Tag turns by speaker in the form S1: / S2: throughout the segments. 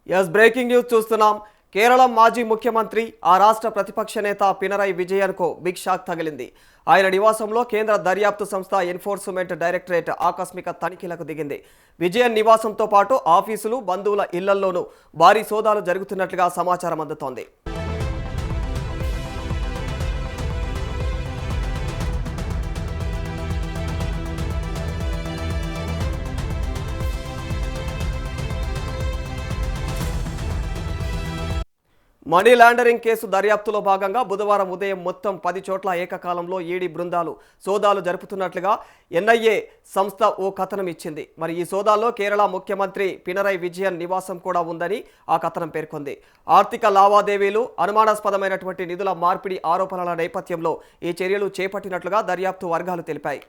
S1: Yes breaking news చూస్తున్నాం. కేరళ మాజీ ముఖ్యమంత్రి ఆ రాష్ట్ర ప్రతిపక్ష నేత పినరయి విజయన్కు బిగ్ షాక్ తగిలింది. ఆయన నివాసంలో కేంద్ర దర్యాప్తు సంస్థ ఎన్ఫోర్స్మెంట్ డైరెక్టరేట్ ఆకస్మిక తనిఖీలకు దిగింది. విజయన్ నివాసంతో పాటు ఆఫీసులు, బంధువుల ఇళ్లల్లోనూ భారీ సోదాలు జరుగుతున్నట్లుగా సమాచారం అందుతోంది. మనీ లాండరింగ్ కేసు దర్యాప్తులో భాగంగా బుధవారం ఉదయం మొత్తం 10 చోట్ల ఏకకాలంలో ఈడీ బృందాలు సోదాలు జరుపుతున్నట్లుగా ఎన్ఐఏ సంస్థ ఓ కథనం ఇచ్చింది. మరి ఈ సోదాల్లో కేరళ ముఖ్యమంత్రి పినరయి విజయన్ నివాసం కూడా ఉందని ఆ కథనం పేర్కొంది. ఆర్థిక లావాదేవీలు, అనుమానాస్పదమైనటువంటి నిధుల మార్పిడి ఆరోపణల నేపథ్యంలో ఈ చర్యలు చేపట్టినట్లుగా దర్యాప్తు వర్గాలు తెలిపాయి.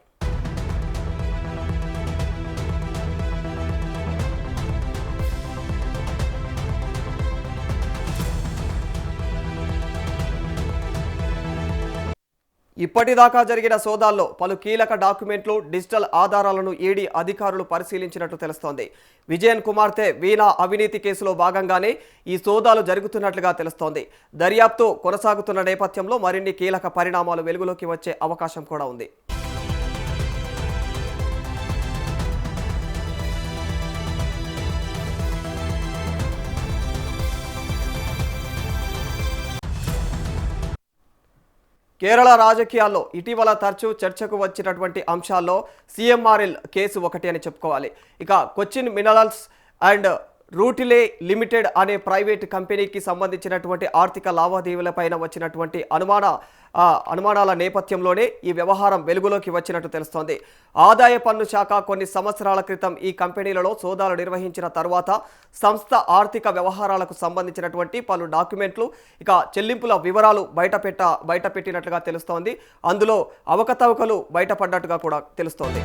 S1: ఇప్పటిదాకా జరిగిన సోదాల్లో పలు కీలక డాక్యుమెంట్లు, డిజిటల్ ఆధారాలను ఈడీ అధికారులు పరిశీలించినట్లు తెలుస్తోంది. విజయన్ కుమార్తె వీణా అవినీతి కేసులో భాగంగానే ఈ సోదాలు జరుగుతున్నట్లుగా తెలుస్తోంది. దర్యాప్తు కొనసాగుతున్న నేపథ్యంలో మరిన్ని కీలక పరిణామాలు వెలుగులోకి వచ్చే అవకాశం కూడా ఉంది. కేరళ రాజకీయాల్లో ఇటీవల తరచూ చర్చకు వచ్చినటువంటి అంశాల్లో సిఎంఆర్ఎల్ కేసు ఒకటి అని చెప్పుకోవాలి. ఇక కొచ్చిన్ మినరల్స్ అండ్ రూటిలే లిమిటెడ్ అనే ప్రైవేట్ కంపెనీకి సంబంధించినటువంటి ఆర్థిక లావాదేవీలపైన వచ్చినటువంటి అనుమానాల నేపథ్యంలోనే ఈ వ్యవహారం వెలుగులోకి వచ్చినట్టు తెలుస్తోంది. ఆదాయ పన్ను శాఖ కొన్ని సంవత్సరాల క్రితం ఈ కంపెనీలలో సోదాలు నిర్వహించిన తర్వాత సంస్థ ఆర్థిక వ్యవహారాలకు సంబంధించినటువంటి పలు డాక్యుమెంట్లు, ఇక చెల్లింపుల వివరాలు బయటపెట్టినట్లుగా తెలుస్తోంది. అందులో అవకతవకలు బయటపడ్డట్టుగా కూడా తెలుస్తోంది.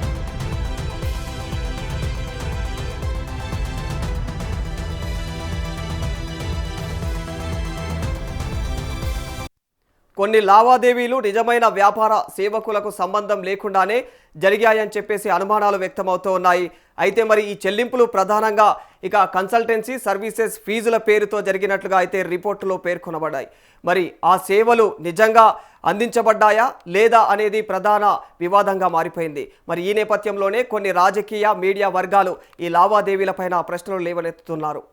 S1: కొన్ని లావాదేవీలు నిజమైన వ్యాపార సేవకులకు సంబంధం లేకుండానే జరిగాయని చెప్పేసి అనుమానాలు వ్యక్తమవుతూ ఉన్నాయి. అయితే మరి ఈ చెల్లింపులు ప్రధానంగా ఇక కన్సల్టెన్సీ సర్వీసెస్ ఫీజుల పేరుతో జరిగినట్లుగా అయితే రిపోర్టులో పేర్కొనబడ్డాయి. మరి ఆ సేవలు నిజంగా అందించబడ్డాయా లేదా అనేది ప్రధాన వివాదంగా మారిపోయింది. మరి ఈ నేపథ్యంలోనే కొన్ని రాజకీయ, మీడియా వర్గాలు ఈ లావాదేవీలపైన ప్రశ్నలు లేవనెత్తుతున్నారు.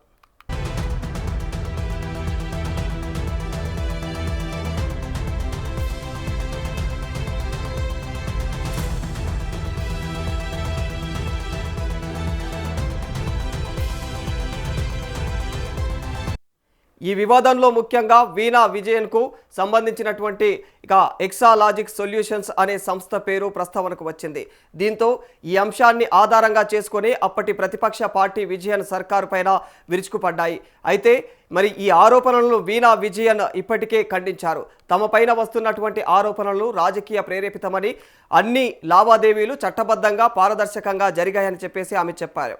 S1: ఈ వివాదంలో ముఖ్యంగా వీణా విజయన్కు సంబంధించినటువంటి ఇక ఎక్సాలాజిక్ సొల్యూషన్స్ అనే సంస్థ పేరు ప్రస్తావనకు వచ్చింది. దీంతో ఈ అంశాన్ని ఆధారంగా చేసుకుని అప్పటి ప్రతిపక్ష పార్టీ విజయన్ సర్కారు పైన విరుచుకుపడ్డాయి. అయితే మరి ఈ ఆరోపణలను వీణా విజయన్ ఇప్పటికే ఖండించారు. తమ పైన వస్తున్నటువంటి ఆరోపణలు రాజకీయ ప్రేరేపితమని, అన్ని లావాదేవీలు చట్టబద్ధంగా, పారదర్శకంగా జరిగాయని చెప్పేసి ఆమె చెప్పారు.